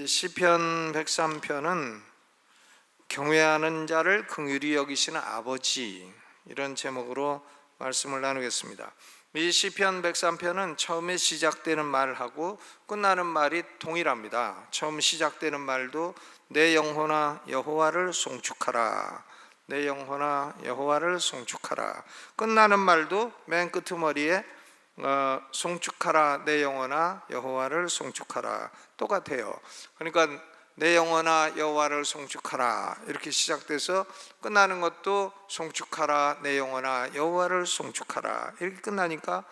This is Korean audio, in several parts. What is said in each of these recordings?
이 시편 103편은 경외하는 자를 긍휼히 여기시는 아버지, 이런 제목으로 말씀을 나누겠습니다. 이 시편 103편은 처음에 시작되는 말하고 끝나는 말이 동일합니다. 처음 시작되는 말도 내 영혼아 여호와를 송축하라, 내 영혼아 여호와를 송축하라. 끝나는 말도 맨 끄트머리에 송축하라, 내 영혼아 여호와를 송축하라, 똑같아요. 그러니까 내 영혼아 여호와를 송축하라 이렇게 시작돼서 끝나는 것도 송축하라, 내 영혼아 여호와를 송축하라 이렇게 끝나니까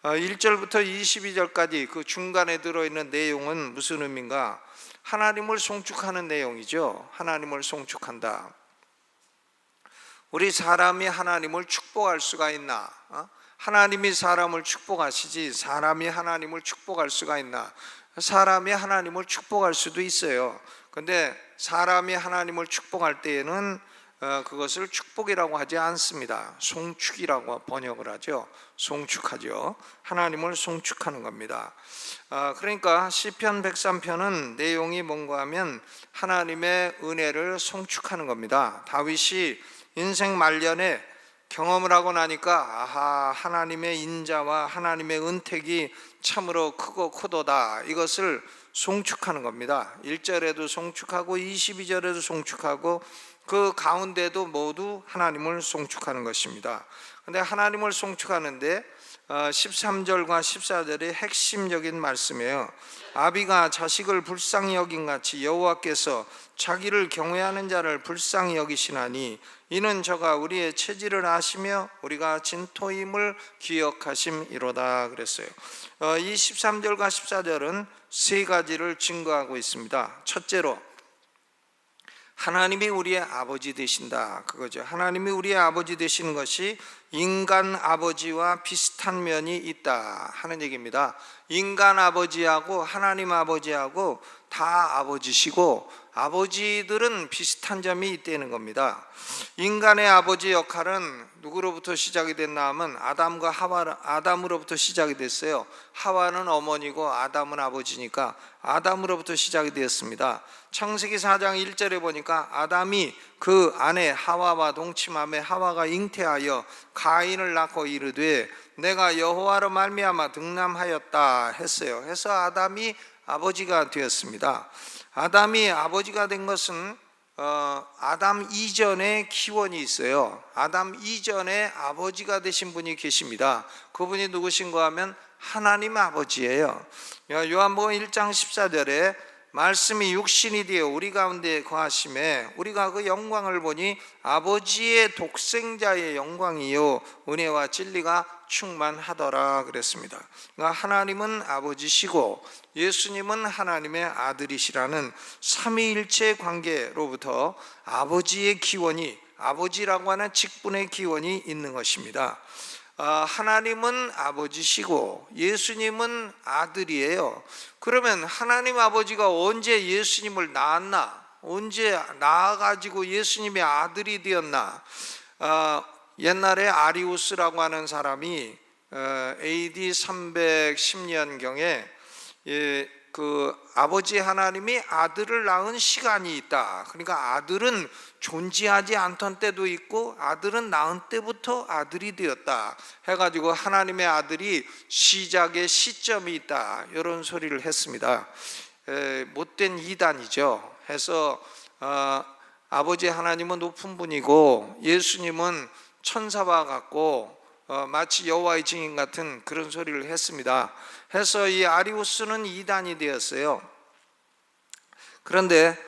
1절부터 22절까지 그 중간에 들어있는 내용은 무슨 의미인가? 하나님을 송축하는 내용이죠. 하나님을 송축한다. 우리 사람이 하나님을 축복할 수가 있나? 하나님이 사람을 축복하시지 사람이 하나님을 축복할 수가 있나? 사람이 하나님을 축복할 수도 있어요. 근데 사람이 하나님을 축복할 때에는 그것을 축복이라고 하지 않습니다. 송축이라고 번역을 하죠. 송축하죠. 하나님을 송축하는 겁니다. 그러니까 시편 103편은 내용이 뭔가 하면 하나님의 은혜를 송축하는 겁니다. 다윗이 인생 말년에 경험을 하고 나니까 아하, 하나님의 인자와 하나님의 은택이 참으로 크고 크도다, 이것을 송축하는 겁니다. 1절에도 송축하고 22절에도 송축하고 그 가운데도 모두 하나님을 송축하는 것입니다. 그런데 하나님을 송축하는데 13절과 14절이 핵심적인 말씀이에요. 아비가 자식을 불쌍히 여긴 같이 여호와께서 자기를 경외하는 자를 불쌍히 여기시나니 이는 저가 우리의 체질을 아시며 우리가 진토임을 기억하심이로다 그랬어요. 이 13절과 14절은 세 가지를 증거하고 있습니다. 첫째로 하나님이 우리의 아버지 되신다, 그거죠. 하나님이 우리의 아버지 되시는 것이 인간 아버지와 비슷한 면이 있다 하는 얘기입니다. 인간 아버지하고 하나님 아버지하고 다 아버지시고 아버지들은 비슷한 점이 있다는 겁니다. 인간의 아버지 역할은 누구로부터 시작이 됐나 하면 아담으로부터 시작이 됐어요. 하와는 어머니고 아담은 아버지니까 아담으로부터 시작이 되었습니다. 창세기 4장 1절에 보니까 아담이 그 아내 하와와 동침하며 하와가 잉태하여 가인을 낳고 이르되 내가 여호와로 말미암아 등남하였다 했어요. 해서 아담이 아버지가 되었습니다. 아담이 아버지가 된 것은 아담 이전에 기원이 있어요. 아담 이전에 아버지가 되신 분이 계십니다. 그분이 누구신가 하면 하나님 아버지예요. 요한복음 1장 14절에 말씀이 육신이 되어 우리 가운데 거하심에 우리가 그 영광을 보니 아버지의 독생자의 영광이요 은혜와 진리가 충만하더라 그랬습니다. 그러니까 하나님은 아버지시고 예수님은 하나님의 아들이시라는 삼위일체 관계로부터 아버지의 기원이, 아버지라고 하는 직분의 기원이 있는 것입니다. 하나님은 아버지시고 예수님은 아들이에요. 그러면 하나님 아버지가 언제 예수님을 낳았나? 언제 낳아가지고 예수님의 아들이 되었나? 옛날에 아리우스라고 하는 사람이 AD 310년경에 그 아버지 하나님이 아들을 낳은 시간이 있다. 그러니까 아들은 존재하지 않던 때도 있고 아들은 낳은 때부터 아들이 되었다 해가지고 하나님의 아들이 시작의 시점이 있다, 이런 소리를 했습니다. 못된 이단이죠. 해서 아버지 하나님은 높은 분이고 예수님은 천사와 같고 마치 여호와의 증인 같은 그런 소리를 했습니다. 해서 이 아리우스는 이단이 되었어요. 그런데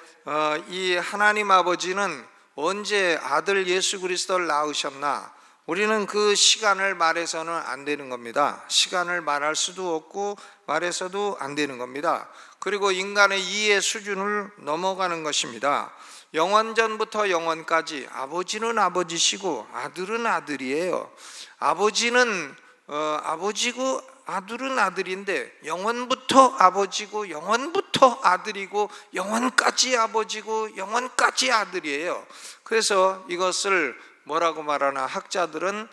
이 하나님 아버지는 언제 아들 예수 그리스도를 낳으셨나? 우리는 그 시간을 말해서는 안 되는 겁니다. 시간을 말할 수도 없고 말해서도 안 되는 겁니다. 그리고 인간의 이해 수준을 넘어가는 것입니다. 영원전부터 영원까지 아버지는 아버지시고 아들은 아들이에요. 아버지는 아버지고 아들은 아들인데 영원부터 아버지고 영원부터 아들이고 영원까지 아버지고 영원까지 아들이에요. 그래서 이것을 뭐라고 말하나? 학자들은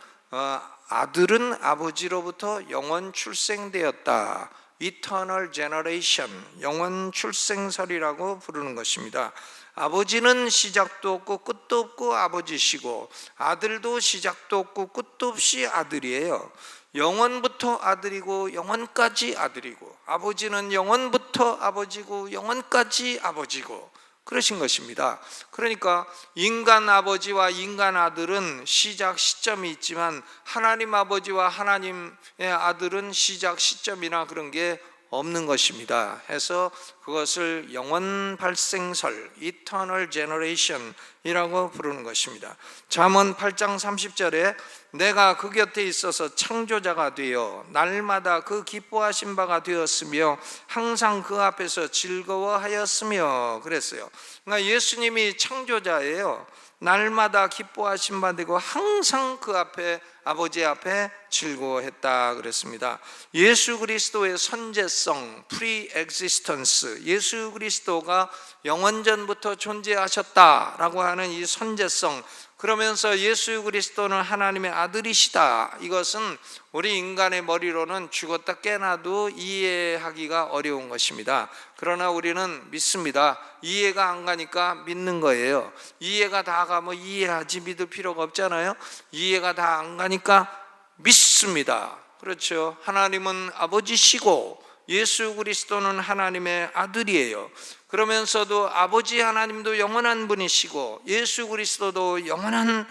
아들은 아버지로부터 영원 출생되었다, Eternal Generation, 영원 출생설이라고 부르는 것입니다. 아버지는 시작도 없고 끝도 없고 아버지시고, 아들도 시작도 없고 끝도 없이 아들이에요. 영원부터 아들이고 영원까지 아들이고, 아버지는 영원부터 아버지고 영원까지 아버지고, 그러신 것입니다. 그러니까 인간 아버지와 인간 아들은 시작 시점이 있지만, 하나님 아버지와 하나님의 아들은 시작 시점이나 그런 게 없는 것입니다. 해서 그것을 영원 발생설, Eternal Generation 이라고 부르는 것입니다. 잠언 8장 30절에 내가 그 곁에 있어서 창조자가 되어 날마다 그 기뻐하신 바가 되었으며 항상 그 앞에서 즐거워하였으며 그랬어요. 그러니까 예수님이 창조자예요. 날마다 기뻐하신 바 되고 항상 그 앞에, 아버지 앞에 즐거워했다 그랬습니다. 예수 그리스도의 선제성, pre-existence, 예수 그리스도가 영원전부터 존재하셨다라고 하는 이 선제성, 그러면서 예수 그리스도는 하나님의 아들이시다, 이것은 우리 인간의 머리로는 죽었다 깨나도 이해하기가 어려운 것입니다. 그러나 우리는 믿습니다. 이해가 안 가니까 믿는 거예요. 이해가 다 가면 이해하지 믿을 필요가 없잖아요. 이해가 다 안 가니까 믿습니다. 그렇죠. 하나님은 아버지시고 예수 그리스도는 하나님의 아들이에요. 그러면서도 아버지 하나님도 영원한 분이시고 예수 그리스도도 영원한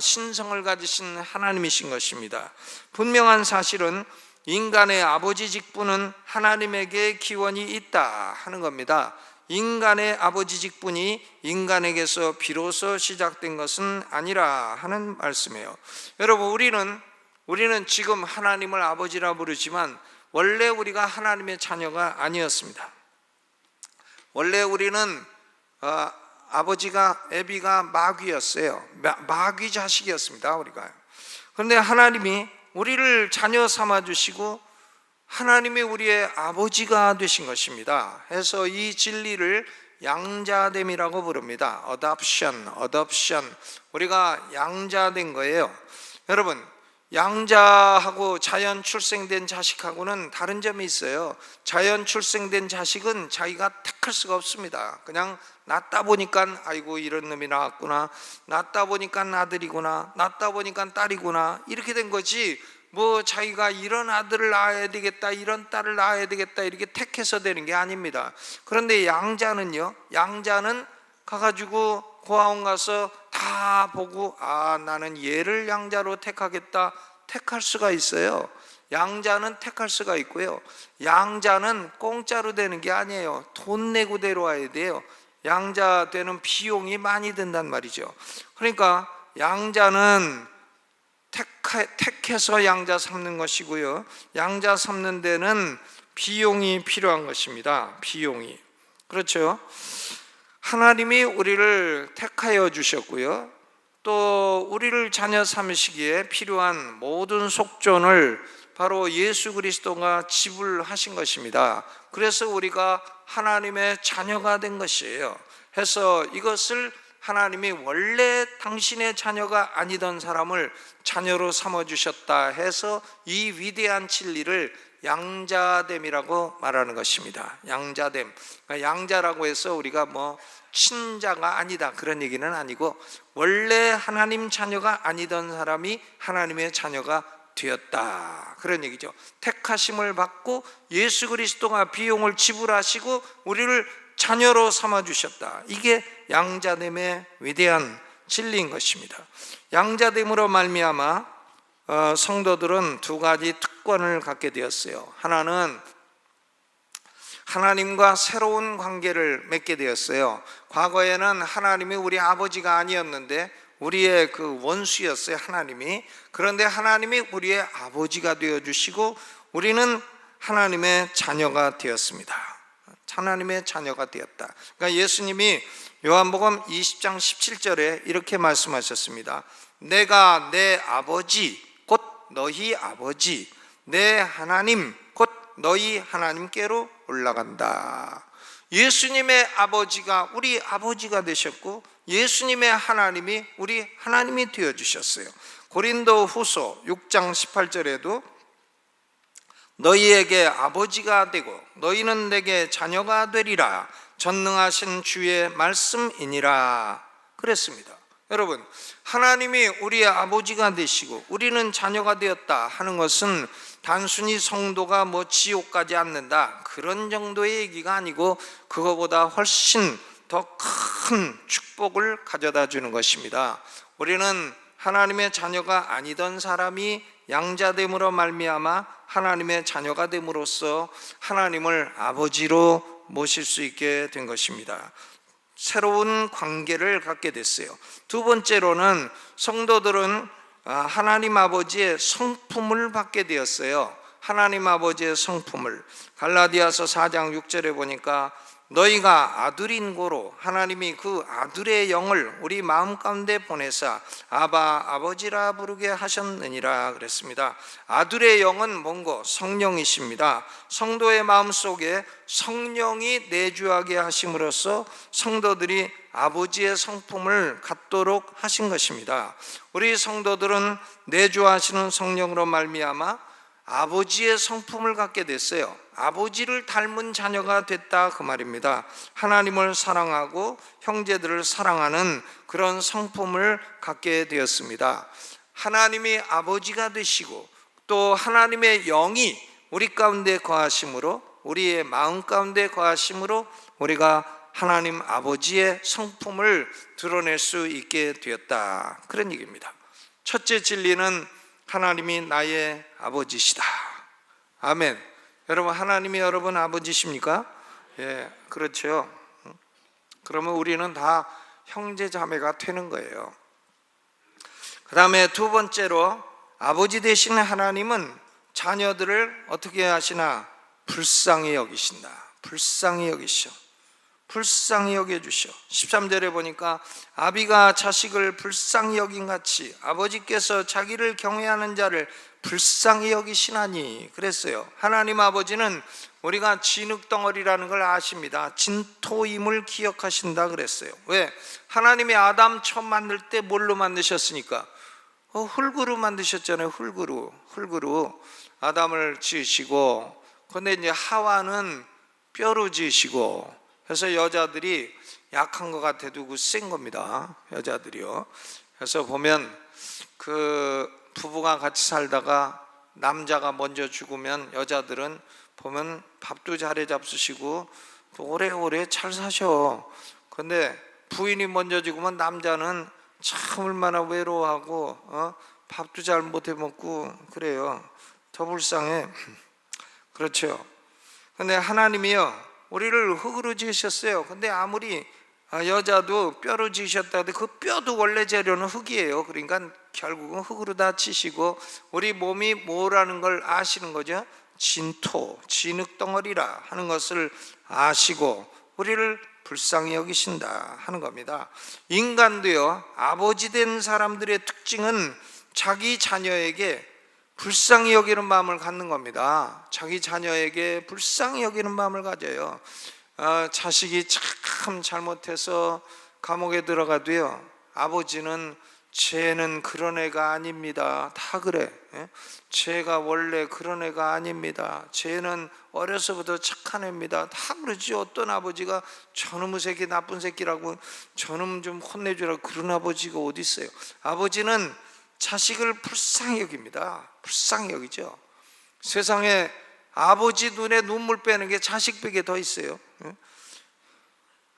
신성을 가지신 하나님이신 것입니다. 분명한 사실은 인간의 아버지 직분은 하나님에게 기원이 있다 하는 겁니다. 인간의 아버지 직분이 인간에게서 비로소 시작된 것은 아니라 하는 말씀이에요. 여러분, 우리는 지금 하나님을 아버지라 부르지만 원래 우리가 하나님의 자녀가 아니었습니다. 원래 우리는 아버지가, 애비가 마귀였어요. 마귀 자식이었습니다, 우리가. 그런데 하나님이 우리를 자녀 삼아주시고 하나님이 우리의 아버지가 되신 것입니다. 해서 이 진리를 양자됨이라고 부릅니다. adoption. 우리가 양자된 거예요. 여러분, 양자하고 자연 출생된 자식하고는 다른 점이 있어요. 자연 출생된 자식은 자기가 택할 수가 없습니다. 그냥 낳다 보니까 아이고 이런 놈이 나왔구나, 낳다 보니까 아들이구나, 낳다 보니까 딸이구나, 이렇게 된 거지, 뭐 자기가 이런 아들을 낳아야 되겠다, 이런 딸을 낳아야 되겠다, 이렇게 택해서 되는 게 아닙니다. 그런데 양자는요, 양자는 가가지고 고아원 가서 다 보고 나는 얘를 양자로 택하겠다, 택할 수가 있어요. 양자는 택할 수가 있고요. 양자는 공짜로 되는 게 아니에요. 돈 내고 데려와야 돼요. 양자 되는 비용이 많이 든단 말이죠. 그러니까 양자는 택해서 양자 삼는 것이고요, 양자 삼는 데는 비용이 필요한 것입니다. 비용이. 그렇죠. 하나님이 우리를 택하여 주셨고요, 또 우리를 자녀 삼으시기에 필요한 모든 속전을 바로 예수 그리스도가 지불하신 것입니다. 그래서 우리가 하나님의 자녀가 된 것이에요. 해서 이것을 하나님이 원래 당신의 자녀가 아니던 사람을 자녀로 삼아주셨다 해서 이 위대한 진리를 양자됨이라고 말하는 것입니다. 양자됨. 그러니까 양자라고 해서 우리가 뭐 친자가 아니다 그런 얘기는 아니고, 원래 하나님 자녀가 아니던 사람이 하나님의 자녀가 되었다 그런 얘기죠. 택하심을 받고 예수 그리스도가 비용을 지불하시고 우리를 자녀로 삼아주셨다. 이게 양자됨의 위대한 진리인 것입니다. 양자됨으로 말미암아 성도들은 두 가지 특권을 갖게 되었어요. 하나는 하나님과 새로운 관계를 맺게 되었어요. 과거에는 하나님이 우리 아버지가 아니었는데 우리의 그 원수였어요, 하나님이. 그런데 하나님이 우리의 아버지가 되어주시고 우리는 하나님의 자녀가 되었습니다. 하나님의 자녀가 되었다. 그러니까 예수님이 요한복음 20장 17절에 이렇게 말씀하셨습니다. 내가 내 아버지 곧 너희 아버지, 내 하나님 곧 너희 하나님께로 올라간다. 예수님의 아버지가 우리 아버지가 되셨고 예수님의 하나님이 우리 하나님이 되어주셨어요. 고린도 후서 6장 18절에도 너희에게 아버지가 되고 너희는 내게 자녀가 되리라. 전능하신 주의 말씀이니라 그랬습니다. 여러분, 하나님이 우리의 아버지가 되시고 우리는 자녀가 되었다 하는 것은 단순히 성도가 지옥 가지 않는다 그런 정도의 얘기가 아니고 그거보다 훨씬 더 큰 축복을 가져다 주는 것입니다. 우리는 하나님의 자녀가 아니던 사람이 양자됨으로 말미암아 하나님의 자녀가 됨으로써 하나님을 아버지로 모실 수 있게 된 것입니다. 새로운 관계를 갖게 됐어요. 두 번째로는 성도들은 하나님 아버지의 성품을 받게 되었어요. 하나님 아버지의 성품을 갈라디아서 4장 6절에 보니까 너희가 아들인 고로 하나님이 그 아들의 영을 우리 마음 가운데 보내사 아바 아버지라 부르게 하셨느니라 그랬습니다. 아들의 영은 뭔고? 성령이십니다. 성도의 마음속에 성령이 내주하게 하심으로써 성도들이 아버지의 성품을 갖도록 하신 것입니다. 우리 성도들은 내주하시는 성령으로 말미암아 아버지의 성품을 갖게 됐어요. 아버지를 닮은 자녀가 됐다 그 말입니다. 하나님을 사랑하고 형제들을 사랑하는 그런 성품을 갖게 되었습니다. 하나님이 아버지가 되시고 또 하나님의 영이 우리 가운데 거하심으로 우리의 마음 가운데 거하심으로 우리가 하나님 아버지의 성품을 드러낼 수 있게 되었다 그런 얘기입니다. 첫째 진리는 하나님이 나의 아버지시다. 아멘. 여러분, 하나님이 여러분 아버지십니까? 예, 그렇죠. 그러면 우리는 다 형제 자매가 되는 거예요. 그 다음에 두 번째로 아버지 되신 하나님은 자녀들을 어떻게 하시나? 불쌍히 여기신다. 불쌍히 여기셔. 불쌍히 여겨주셔. 13절에 보니까 아비가 자식을 불쌍히 여긴 같이 아버지께서 자기를 경외하는 자를 불쌍히 여기시나니 그랬어요. 하나님 아버지는 우리가 진흙덩어리라는 걸 아십니다. 진토임을 기억하신다 그랬어요. 왜? 하나님이 아담 처음 만들 때 뭘로 만드셨습니까? 흙으로 만드셨잖아요. 흙으로 아담을 지으시고, 근데 이제 하와는 뼈로 지으시고, 그래서 여자들이 약한 것 같아도 센 겁니다. 여자들이요. 그래서 보면 그 부부가 같이 살다가 남자가 먼저 죽으면 여자들은 보면 밥도 잘해 잡수시고 또 오래오래 잘 사셔. 근데 부인이 먼저 죽으면 남자는 참 얼마나 외로워하고 밥도 잘 못해 먹고 그래요. 더 불쌍해. 그렇죠. 근데 하나님이요, 우리를 흙으로 지으셨어요. 근데 아무리 여자도 뼈로 지으셨다 해도 그 뼈도 원래 재료는 흙이에요. 그러니까 결국은 흙으로 다 치시고 우리 몸이 뭐라는 걸 아시는 거죠. 진토, 진흙덩어리라 하는 것을 아시고 우리를 불쌍히 여기신다 하는 겁니다. 인간도요, 아버지 된 사람들의 특징은 자기 자녀에게 불쌍히 여기는 마음을 갖는 겁니다. 자기 자녀에게 불쌍히 여기는 마음을 가져요. 자식이 참 잘못해서 감옥에 들어가도요, 아버지는 쟤는 그런 애가 아닙니다. 다 그래. 쟤가 원래 그런 애가 아닙니다. 쟤는 어려서부터 착한 애입니다. 다 그러지. 어떤 아버지가 저놈의 새끼 나쁜 새끼라고 저놈 좀 혼내주라고 그런 아버지가 어디 있어요. 아버지는 자식을 불쌍히 여깁니다. 불쌍히 여기죠. 세상에 아버지 눈에 눈물 빼는 게 자식밖에 더 있어요.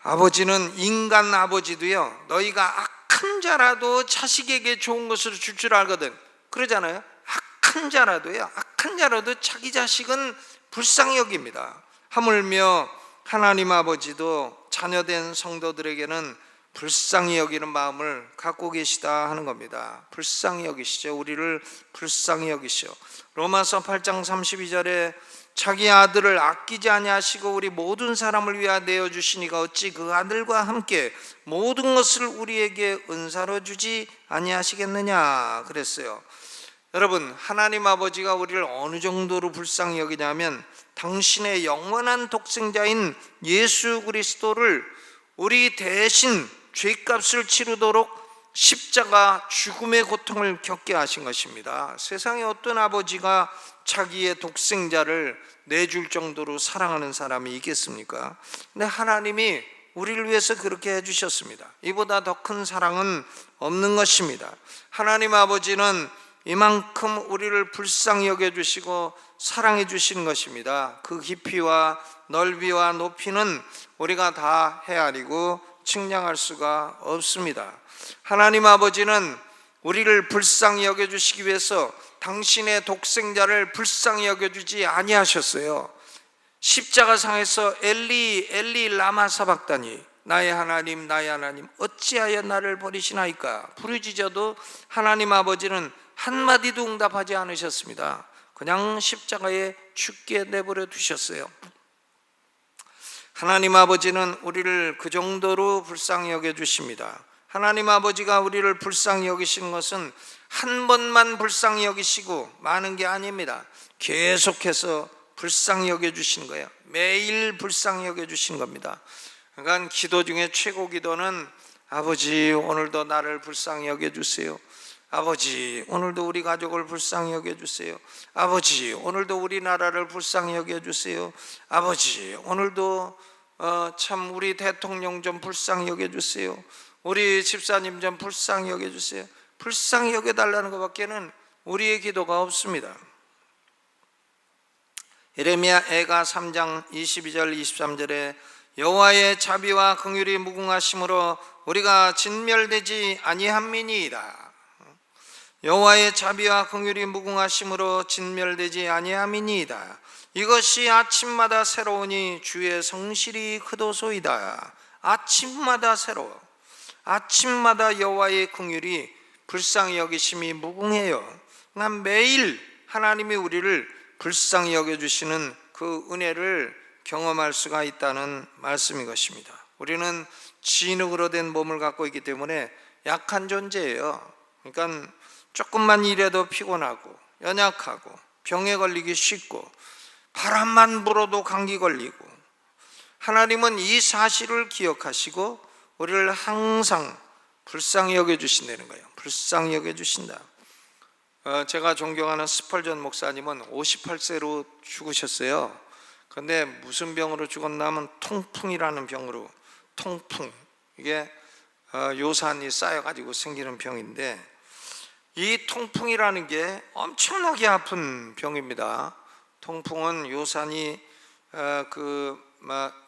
아버지는, 인간 아버지도요, 너희가 악한 자라도 자식에게 좋은 것을 줄 줄 알거든. 그러잖아요. 악한 자라도 자기 자식은 불쌍히 여깁니다. 하물며 하나님 아버지도 자녀된 성도들에게는 불쌍히 여기는 마음을 갖고 계시다 하는 겁니다. 불쌍히 여기시죠. 우리를 불쌍히 여기시오. 로마서 8장 32절에 자기 아들을 아끼지 아니하시고 우리 모든 사람을 위하여 내어주시니가 어찌 그 아들과 함께 모든 것을 우리에게 은사로 주지 아니하시겠느냐 그랬어요. 여러분, 하나님 아버지가 우리를 어느 정도로 불쌍히 여기냐면 당신의 영원한 독생자인 예수 그리스도를 우리 대신 죄값을 치르도록 십자가 죽음의 고통을 겪게 하신 것입니다. 세상에 어떤 아버지가 자기의 독생자를 내줄 정도로 사랑하는 사람이 있겠습니까? 근데 하나님이 우리를 위해서 그렇게 해주셨습니다. 이보다 더 큰 사랑은 없는 것입니다. 하나님 아버지는 이만큼 우리를 불쌍히 여겨주시고 사랑해 주시는 것입니다. 그 깊이와 넓이와 높이는 우리가 다 헤아리고 측량할 수가 없습니다. 하나님 아버지는 우리를 불쌍히 여겨주시기 위해서 당신의 독생자를 불쌍히 여겨주지 아니하셨어요. 십자가상에서 엘리 엘리 라마 사박다니, 나의 하나님 나의 하나님 어찌하여 나를 버리시나이까 부르짖어도 하나님 아버지는 한마디도 응답하지 않으셨습니다. 그냥 십자가에 죽게 내버려 두셨어요. 하나님 아버지는 우리를 그 정도로 불쌍히 여겨주십니다. 하나님 아버지가 우리를 불쌍히 여기시는 것은 한 번만 불쌍히 여기시고 마는 게 아닙니다. 계속해서 불쌍히 여겨주시는 거예요. 매일 불쌍히 여겨주시는 겁니다. 그러니까 기도 중에 최고 기도는 아버지 오늘도 나를 불쌍히 여겨주세요. 아버지 오늘도 우리 가족을 불쌍히 여겨주세요. 아버지 오늘도 우리나라를 불쌍히 여겨주세요. 아버지 오늘도 참 우리 대통령 좀 불쌍히 여겨주세요. 우리 집사님 좀 불쌍히 여겨주세요. 불쌍히 여겨달라는 것밖에는 우리의 기도가 없습니다. 예레미야 애가 3장 22절 23절에 여호와의 자비와 긍휼이 무궁하심으로 우리가 진멸되지 아니함이니이다. 여호와의 자비와 긍휼이 무궁하심으로 진멸되지 아니함이니이다. 이것이 아침마다 새로우니 주의 성실이 크도소이다. 아침마다 새로워. 아침마다 여호와의 긍휼이 불쌍히 여기심이 무궁해요. 난 매일 하나님이 우리를 불쌍히 여겨주시는 그 은혜를 경험할 수가 있다는 말씀인 것입니다. 우리는 진흙으로 된 몸을 갖고 있기 때문에 약한 존재예요. 그러니까 조금만 일해도 피곤하고 연약하고 병에 걸리기 쉽고 바람만 불어도 감기 걸리고, 하나님은 이 사실을 기억하시고 우리를 항상 불쌍히 여겨주신다는 거예요. 불쌍히 여겨주신다. 제가 존경하는 스펄전 목사님은 58세로 죽으셨어요. 그런데 무슨 병으로 죽었냐면 통풍이라는 병으로. 통풍, 이게 요산이 쌓여가지고 생기는 병인데, 이 통풍이라는 게 엄청나게 아픈 병입니다. 통풍은 요산이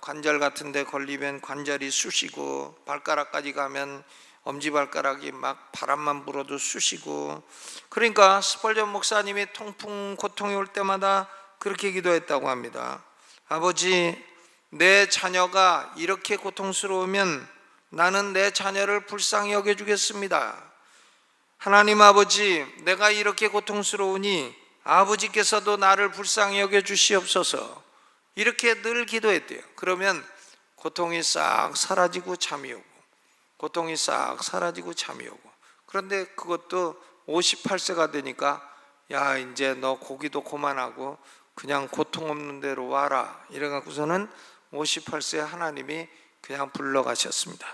관절 같은 데 걸리면 관절이 쑤시고, 발가락까지 가면 엄지발가락이 막 바람만 불어도 쑤시고, 그러니까 스펄전 목사님이 통풍 고통이 올 때마다 그렇게 기도했다고 합니다. 아버지, 내 자녀가 이렇게 고통스러우면 나는 내 자녀를 불쌍히 여겨주겠습니다. 하나님 아버지, 내가 이렇게 고통스러우니 아버지께서도 나를 불쌍히 여겨주시옵소서. 이렇게 늘 기도했대요. 그러면 고통이 싹 사라지고 잠이 오고, 고통이 싹 사라지고 잠이 오고. 그런데 그것도 58세가 되니까 야, 이제 너 고기도 그만하고 그냥 고통 없는 데로 와라, 이래갖고서는 58세 하나님이 그냥 불러가셨습니다.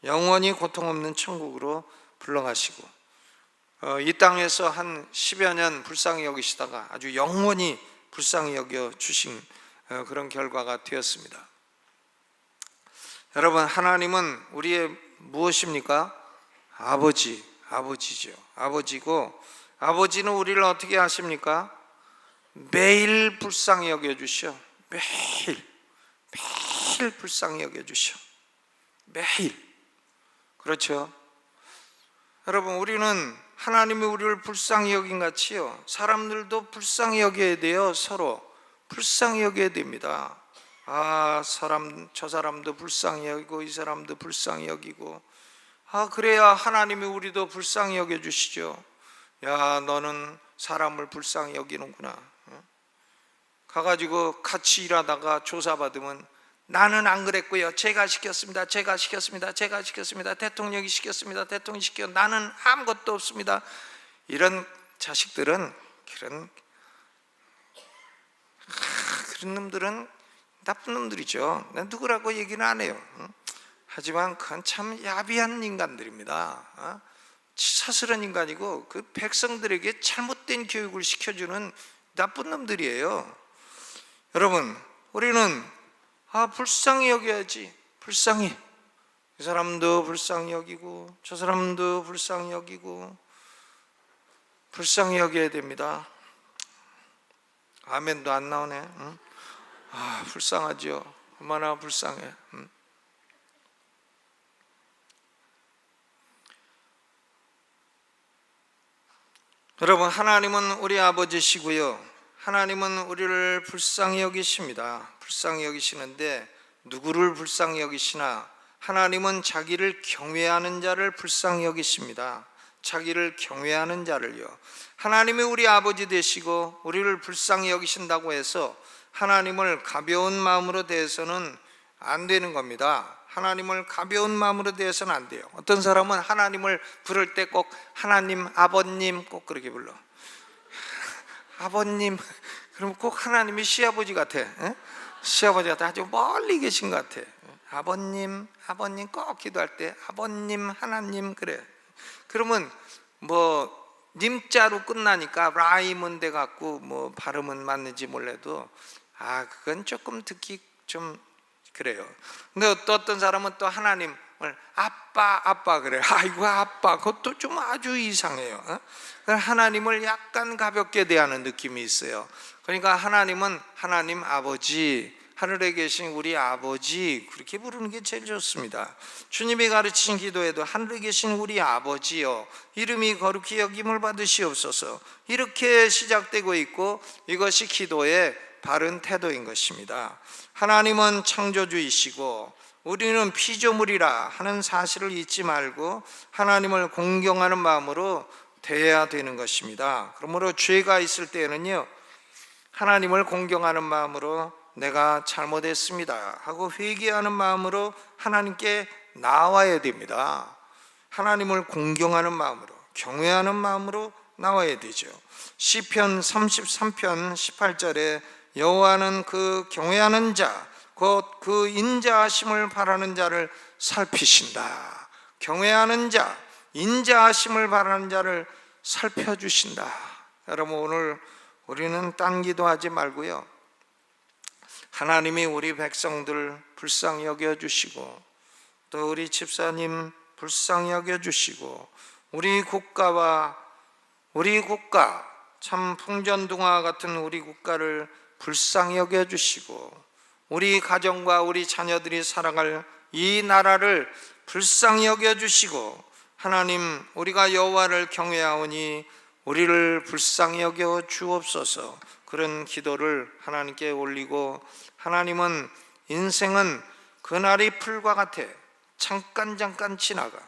영원히 고통 없는 천국으로 불러가시고, 이 땅에서 한 10여 년 불쌍히 여기시다가 아주 영원히 불쌍히 여겨주신 그런 결과가 되었습니다. 여러분, 하나님은 우리의 무엇입니까? 아버지죠. 아버지고, 아버지는 우리를 어떻게 하십니까? 매일 불쌍히 여겨주셔. 매일 불쌍히 여겨주셔. 매일. 그렇죠? 여러분, 우리는 하나님이 우리를 불쌍히 여긴 같이요, 사람들도 불쌍히 여겨야 돼요. 서로 불쌍히 여겨야 됩니다. 저 사람도 불쌍히 여기고 이 사람도 불쌍히 여기고, 그래야 하나님이 우리도 불쌍히 여겨주시죠. 야, 너는 사람을 불쌍히 여기는구나. 가가지고 같이 일하다가 조사받으면 나는 안 그랬고요, 제가 시켰습니다. 대통령이 시켰습니다. 대통령이 시켜, 나는 아무것도 없습니다. 이런 자식들은, 그런 놈들은 나쁜 놈들이죠. 누구라고 얘기는 안 해요. 하지만 그건 참 야비한 인간들입니다. 치사스러운 인간이고 그 백성들에게 잘못된 교육을 시켜주는 나쁜 놈들이에요. 여러분, 우리는 불쌍히 여겨야지. 불쌍히. 이 사람도 불쌍히 여기고 저 사람도 불쌍히 여기고 불쌍히 여겨야 됩니다. 아멘도 안 나오네. 응? 불쌍하죠. 얼마나 불쌍해. 응? 여러분, 하나님은 우리 아버지시고요, 하나님은 우리를 불쌍히 여기십니다. 불쌍히 여기시는데 누구를 불쌍히 여기시나? 하나님은 자기를 경외하는 자를 불쌍히 여기십니다. 자기를 경외하는 자를요. 하나님이 우리 아버지 되시고 우리를 불쌍히 여기신다고 해서 하나님을 가벼운 마음으로 대해서는 안 되는 겁니다. 하나님을 가벼운 마음으로 대해서는 안 돼요. 어떤 사람은 하나님을 부를 때 꼭 하나님, 아버님 꼭 그렇게 불러. 아버님, 그럼 꼭 하나님이 시아버지 같아. 시아버지 같아. 아주 멀리 계신 것 같아. 아버님, 아버님 꼭 기도할 때 아버님, 하나님 그래. 그러면 뭐 님자로 끝나니까 라임은 돼 갖고 뭐 발음은 맞는지 몰라도 그건 조금 듣기 좀 그래요. 근데 또 어떤 사람은 또 하나님을 아빠 그래. 아이고 아빠, 그것도 좀 아주 이상해요. 하나님을 약간 가볍게 대하는 느낌이 있어요. 그러니까 하나님은 하나님 아버지, 하늘에 계신 우리 아버지, 그렇게 부르는 게 제일 좋습니다. 주님이 가르치신 기도에도 하늘에 계신 우리 아버지여, 이름이 거룩히 여김을 받으시옵소서, 이렇게 시작되고 있고, 이것이 기도의 바른 태도인 것입니다. 하나님은 창조주이시고 우리는 피조물이라 하는 사실을 잊지 말고 하나님을 공경하는 마음으로 대해야 되는 것입니다. 그러므로 죄가 있을 때에는요, 하나님을 공경하는 마음으로 내가 잘못했습니다 하고 회개하는 마음으로 하나님께 나와야 됩니다. 하나님을 공경하는 마음으로, 경외하는 마음으로 나와야 되죠. 시편 33편 18절에 여호와는 그 경외하는 자, 곧 그 인자하심을 바라는 자를 살피신다. 경외하는 자, 인자하심을 바라는 자를 살펴주신다. 여러분, 오늘 우리는 딴 기도하지 말고요, 하나님이 우리 백성들 불쌍히 여겨주시고 또 우리 집사님 불쌍히 여겨주시고 우리 국가 참 풍전등화 같은 우리 국가를 불쌍히 여겨주시고 우리 가정과 우리 자녀들이 살아갈 이 나라를 불쌍히 여겨주시고, 하나님, 우리가 여호와를 경외하오니 우리를 불쌍히 여겨 주옵소서, 그런 기도를 하나님께 올리고, 하나님은 인생은 그날이 풀과 같아. 잠깐 지나가.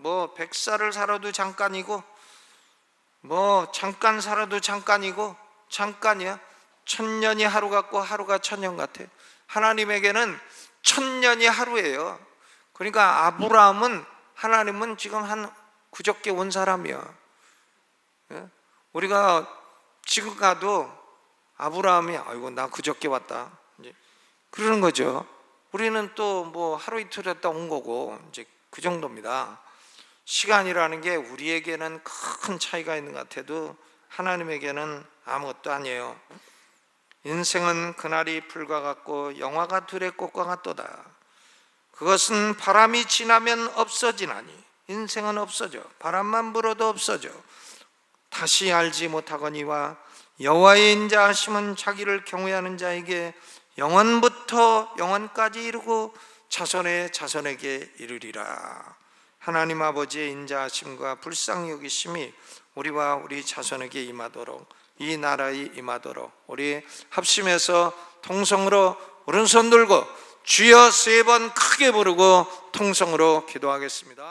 100살을 살아도 잠깐이고, 잠깐 살아도 잠깐이고, 잠깐이야. 1000년이 하루 같고 하루가 1000년 같아. 하나님에게는 1000년이 하루예요. 그러니까 아브라함은, 하나님은 지금 한 그저께 온 사람이야. 우리가 지금 가도 아브라함이 아이고 나 그저께 왔다 이제 그러는 거죠. 우리는 또 하루 이틀 했다 온 거고, 이제 그 정도입니다. 시간이라는 게 우리에게는 큰 차이가 있는 것 같아도 하나님에게는 아무것도 아니에요. 인생은 그날이 풀과 같고 영화가 들의 꽃과 같도다. 그것은 바람이 지나면 없어지나니, 인생은 없어져. 바람만 불어도 없어져. 다시 알지 못하거니와 여호와의 인자하심은 자기를 경외하는 자에게 영원부터 영원까지 이르고 자손의 자손에게 이르리라. 하나님 아버지의 인자하심과 불쌍히 여기심이 우리와 우리 자손에게 임하도록, 이 나라에 임하도록 우리 합심해서 통성으로 오른손 들고 주여 3번 크게 부르고 통성으로 기도하겠습니다.